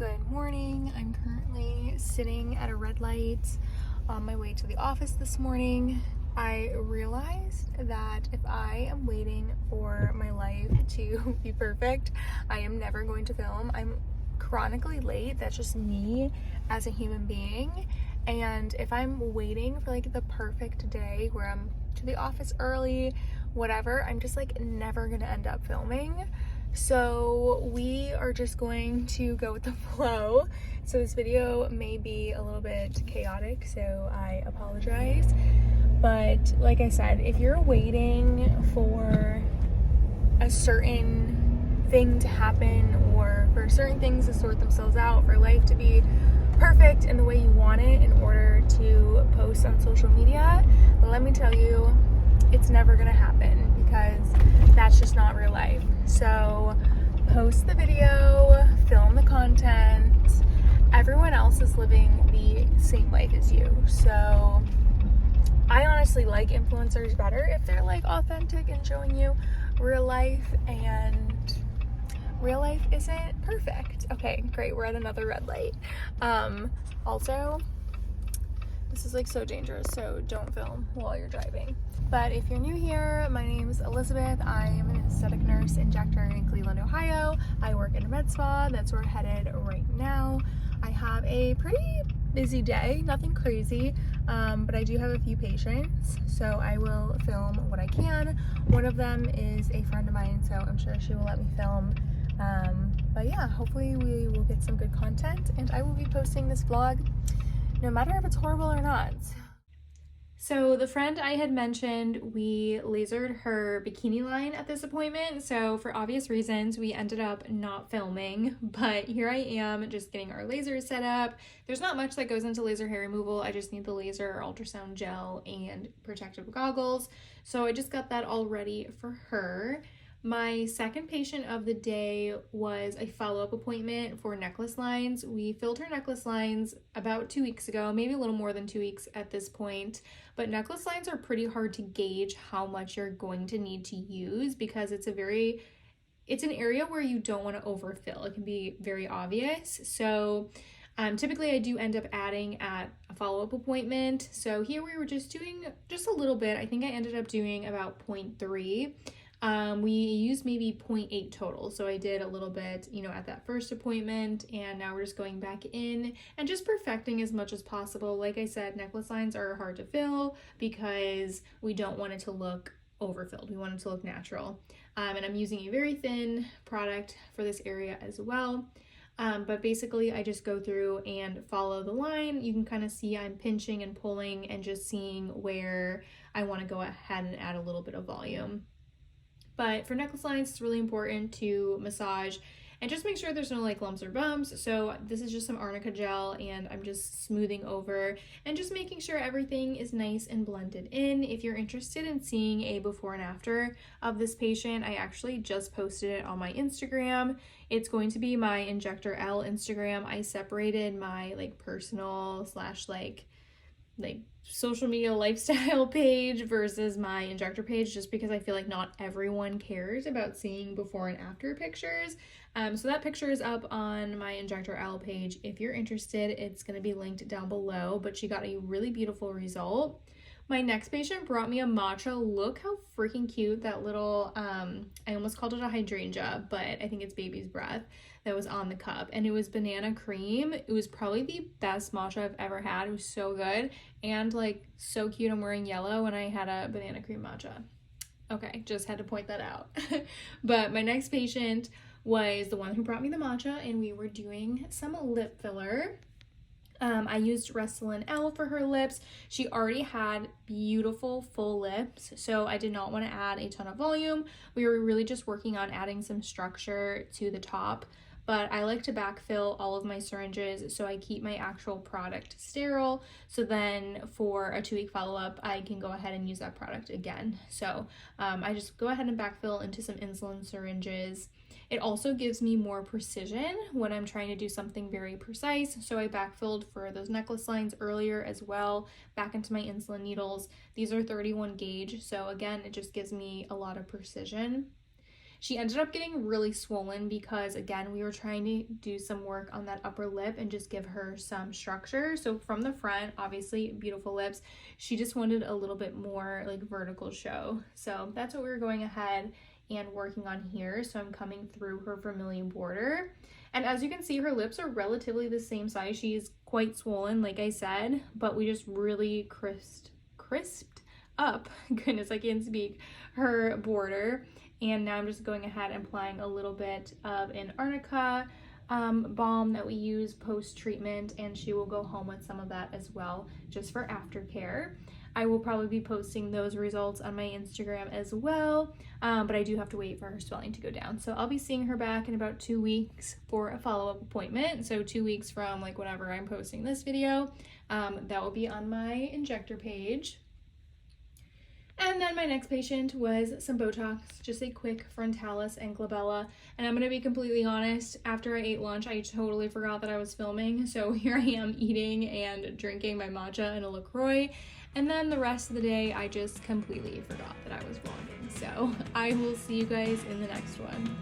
Good morning. I'm currently sitting at a red light on my way to the office this morning. I realized that if I am waiting for my life to be perfect, I am never going to film. I'm chronically late. That's just me as a human being. And if I'm waiting for like the perfect day where I'm to the office early, whatever, I'm just like never gonna end up filming. So we are just going to go with the flow. So this video may be a little bit chaotic, so I apologize. But like I said, if you're waiting for a certain thing to happen or for certain things to sort themselves out, for life to be perfect in the way you want it in order to post on social media, let me tell you, it's never gonna happen because that's just not real life. So post the video, film the content. Everyone else is living the same life as you. So I honestly like influencers better if they're like authentic and showing you real life, and real life isn't perfect. Okay, great, we're at another red light. Also, this is like so dangerous, so don't film while you're driving. But if you're new here, my name is Elizabeth. I am an aesthetic nurse injector in Cleveland, Ohio. I work in a med spa. That's where we're headed right now. I have a pretty busy day, nothing crazy, but I do have a few patients, so I will film what I can. One of them is a friend of mine, so I'm sure she will let me film. But yeah, hopefully we will get some good content, and I will be posting this vlog no matter if it's horrible or not. So the friend I had mentioned, we lasered her bikini line at this appointment. So for obvious reasons, we ended up not filming, but here I am just getting our lasers set up. There's not much that goes into laser hair removal. I just need the laser, ultrasound gel, and protective goggles. So I just got that all ready for her. My second patient of the day was a follow-up appointment for necklace lines. We filled her necklace lines about 2 weeks ago, maybe a little more than 2 weeks at this point, but necklace lines are pretty hard to gauge how much you're going to need to use because it's an area where you don't want to overfill. It can be very obvious. So typically I do end up adding at a follow-up appointment. So here we were just doing just a little bit. I think I ended up doing about 0.3. We used maybe 0.8 total. So I did a little bit, at that first appointment, and now we're just going back in and just perfecting as much as possible. Like I said, necklace lines are hard to fill because we don't want it to look overfilled. We want it to look natural. And I'm using a very thin product for this area as well. But basically I just go through and follow the line. You can kind of see I'm pinching and pulling and just seeing where I want to go ahead and add a little bit of volume. But for necklace lines, it's really important to massage and just make sure there's no like lumps or bumps. So this is just some arnica gel, and I'm just smoothing over and just making sure everything is nice and blended in. If you're interested in seeing a before and after of this patient, I actually just posted it on my Instagram. It's going to be my Injector L Instagram. I separated my like personal slash like social media lifestyle page versus my injector page, just because I feel like not everyone cares about seeing before and after pictures. So that picture is up on my Injector L page. If you're interested, it's going to be linked down below, but she got a really beautiful result. My next patient brought me a matcha. Look how freaking cute that little, I almost called it a hydrangea, but I think it's baby's breath that was on the cup, and it was banana cream. It was probably the best matcha I've ever had. It was so good and like so cute. I'm wearing yellow and I had a banana cream matcha. Okay, just had to point that out. But my next patient was the one who brought me the matcha, and we were doing some lip filler. I used Restylane L for her lips. She already had beautiful full lips, so I did not want to add a ton of volume. We were really just working on adding some structure to the top, but I like to backfill all of my syringes, so I keep my actual product sterile. So then for a 2-week follow-up, I can go ahead and use that product again. So I just go ahead and backfill into some insulin syringes. It also gives me more precision when I'm trying to do something very precise. So I backfilled for those necklace lines earlier as well, back into my insulin needles. These are 31 gauge. So again, it just gives me a lot of precision. She ended up getting really swollen because, again, we were trying to do some work on that upper lip and just give her some structure. So from the front, obviously beautiful lips, she just wanted a little bit more like vertical show. So that's what we were going ahead and working on here. So I'm coming through her vermilion border. And as you can see, her lips are relatively the same size. She is quite swollen, like I said, but we just really crisped up, goodness, I can't speak, her border. And now I'm just going ahead and applying a little bit of an arnica balm that we use post-treatment, and she will go home with some of that as well, just for aftercare. I will probably be posting those results on my Instagram as well, but I do have to wait for her swelling to go down. So I'll be seeing her back in about 2 weeks for a follow-up appointment. So 2 weeks from like whenever I'm posting this video, that will be on my injector page. And then my next patient was some Botox, just a quick frontalis and glabella. And I'm gonna be completely honest, after I ate lunch, I totally forgot that I was filming. So here I am eating and drinking my matcha and a LaCroix. And then the rest of the day, I just completely forgot that I was vlogging. So I will see you guys in the next one.